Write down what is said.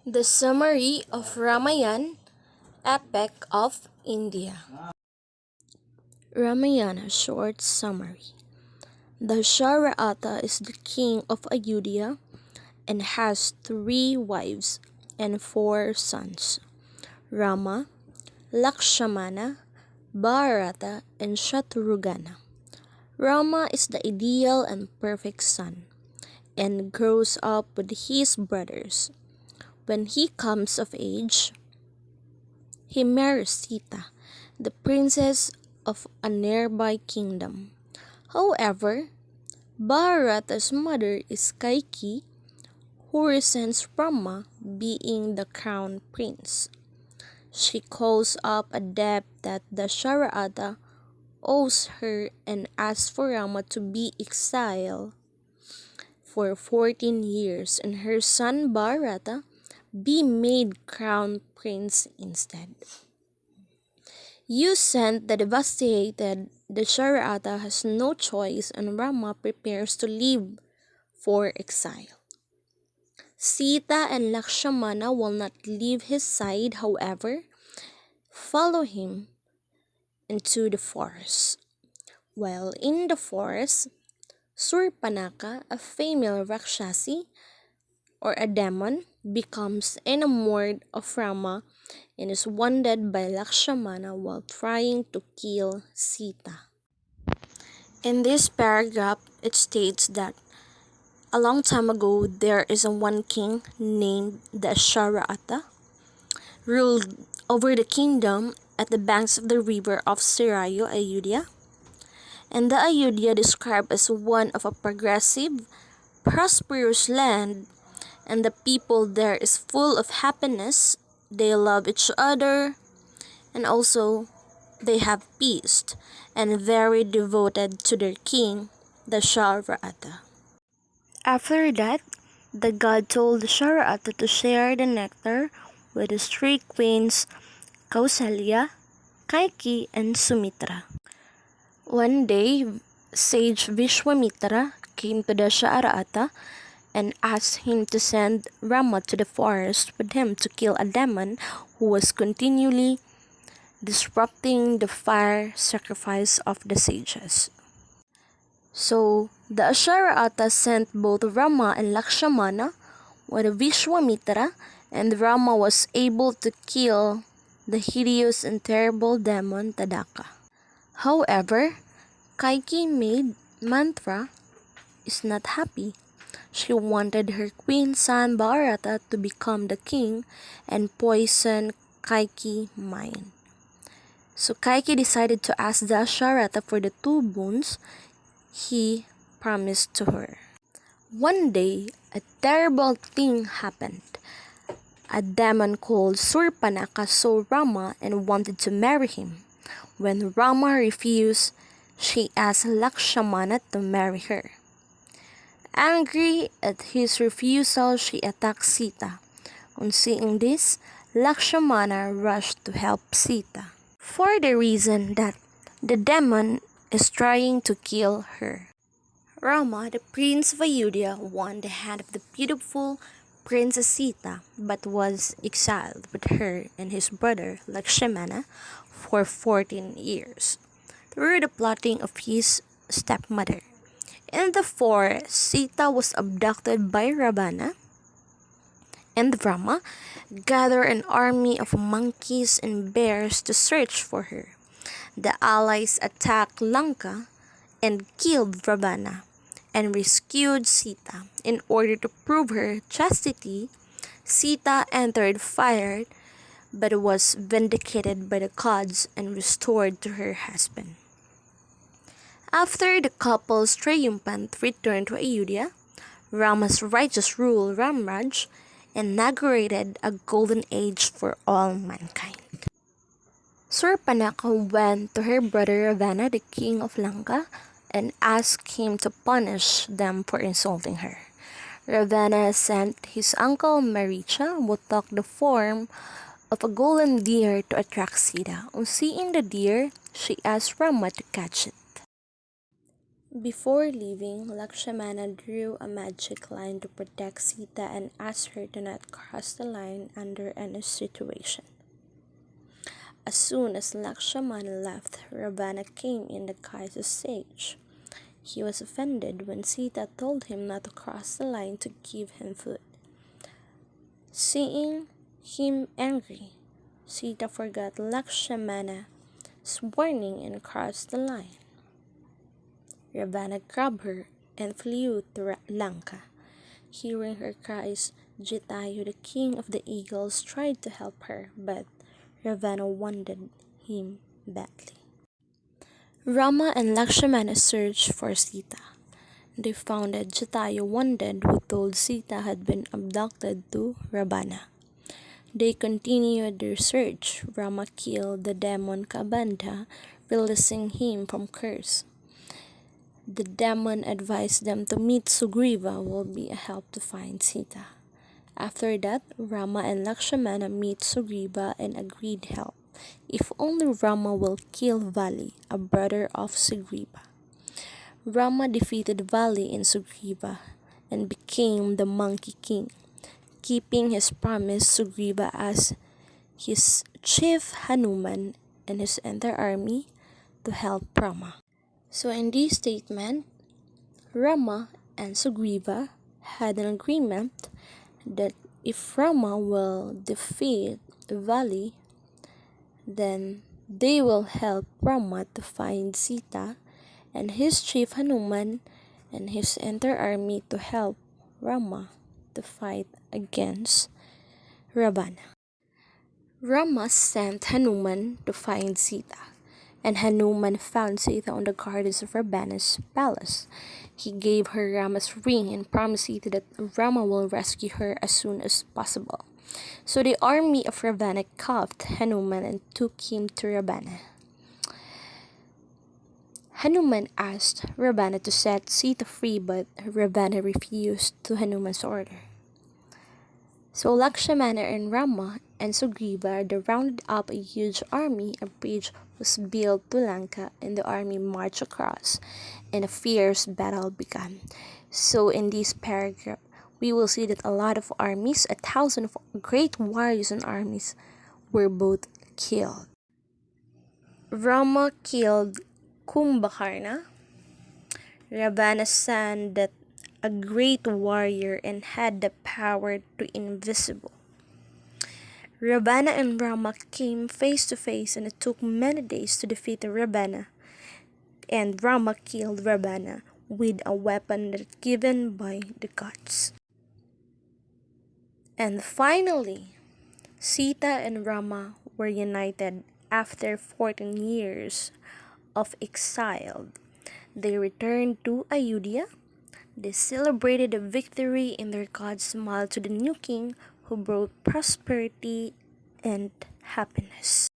The summary of Ramayana, epic of India. Ramayana short summary. Dasharatha is the king of Ayodhya and has 3 wives and 4 sons: Rama, Lakshmana, Bharata, and Shatrughna. Rama is the ideal and perfect son and grows up with his brothers. When he comes of age, he marries Sita, the princess of a nearby kingdom. However, Bharata's mother is Kaikeyi, who resents Rama being the crown prince. She calls up a debt that Dasharatha owes her and asks for Rama to be exiled for 14 years and her son Bharata be made crown prince instead. You sent the devastated Dasharatha has no choice and Rama prepares to leave for exile. Sita and Lakshmana will not leave his side, however, follow him into the forest. While in the forest, Surpanaka, a female Rakshasi or a demon, becomes enamored of Rama and is wounded by Lakshmana while trying to kill Sita. In this paragraph, it states that a long time ago there is a one king named Dasharatha, ruled over the kingdom at the banks of the river of Sirayu, Ayodhya. And the Ayodhya described as one of a progressive, prosperous land, and the people there is full of happiness. They love each other, and also they have peace, and very devoted to their king, Dasharatha. After that, the god told Dasharatha to share the nectar with his 3 queens, Kausalya, Kaikeyi, and Sumitra. One day, sage Vishwamitra came to Dasharatha and asked him to send Rama to the forest with him to kill a demon who was continually disrupting the fire sacrifice of the sages. So, the Dasharatha sent both Rama and Lakshmana with Vishwamitra, and Rama was able to kill the hideous and terrible demon Tadaka. However, Kaikeyi maid Mantra is not happy. She wanted her queen son Bharata to become the king and poison Kaikeyi's mind. So Kaikeyi decided to ask Dasharatha for the 2 boons he promised to her. One day, a terrible thing happened. A demon called Surpanaka saw Rama and wanted to marry him. When Rama refused, she asked Lakshmana to marry her. Angry at his refusal, she attacked Sita. On seeing this, Lakshmana rushed to help Sita, for the reason that the demon is trying to kill her. Rama, the prince of Ayodhya, won the hand of the beautiful Princess Sita, but was exiled with her and his brother Lakshmana for 14 years through the plotting of his stepmother. In the forest, Sita was abducted by Ravana, and Rama gathered an army of monkeys and bears to search for her. The allies attacked Lanka and killed Ravana and rescued Sita. In order to prove her chastity, Sita entered fire but was vindicated by the gods and restored to her husband. After the couple's triumphant return to Ayodhya, Rama's righteous rule, Ramraj, inaugurated a golden age for all mankind. Surpanaka went to her brother Ravana, the king of Lanka, and asked him to punish them for insulting her. Ravana sent his uncle Maricha, who took the form of a golden deer to attract Sita. On seeing the deer, she asked Rama to catch it. Before leaving, Lakshmana drew a magic line to protect Sita and asked her to not cross the line under any situation. As soon as Lakshmana left, Ravana came in the guise of sage. He was offended when Sita told him not to cross the line to give him food. Seeing him angry, Sita forgot Lakshmana's warning and crossed the line. Ravana grabbed her and flew to Lanka. Hearing her cries, Jatayu, the king of the eagles, tried to help her, but Ravana wounded him badly. Rama and Lakshmana searched for Sita. They found that Jatayu wounded, who told Sita had been abducted to Ravana. They continued their search. Rama killed the demon Kabandha, releasing him from curse. The demon advised them to meet Sugriva will be a help to find Sita. After that, Rama and Lakshmana meet Sugriva and agreed help, if only Rama will kill Vali, a brother of Sugriva. Rama defeated Vali and Sugriva and became the Monkey King, keeping his promise. Sugriva asked his chief Hanuman and his entire army to help Rama. So in this statement, Rama and Sugriva had an agreement that if Rama will defeat Vali, then they will help Rama to find Sita, and his chief Hanuman and his entire army to help Rama to fight against Ravana. Rama sent Hanuman to find Sita, and Hanuman found Sita on the gardens of Ravana's palace. He gave her Rama's ring and promised Sita that Rama will rescue her as soon as possible. So the army of Ravana caught Hanuman and took him to Ravana. Hanuman asked Ravana to set Sita free, but Ravana refused to Hanuman's order. So Lakshmana and Rama and Sugriva rounded up a huge army. A bridge was built to Lanka, and the army marched across, and a fierce battle began. So in this paragraph, we will see that a lot of armies, 1,000 of great warriors and armies, were both killed. Rama killed Kumbhakarna, Ravana's son, that a great warrior and had the power to invisible. Ravana and Rama came face to face, and it took many days to defeat Ravana. And Rama killed Ravana with a weapon that given by the gods. And finally, Sita and Rama were united after 14 years of exile. They returned to Ayodhya. They celebrated a victory, and their gods smiled to the new king who brought prosperity and happiness.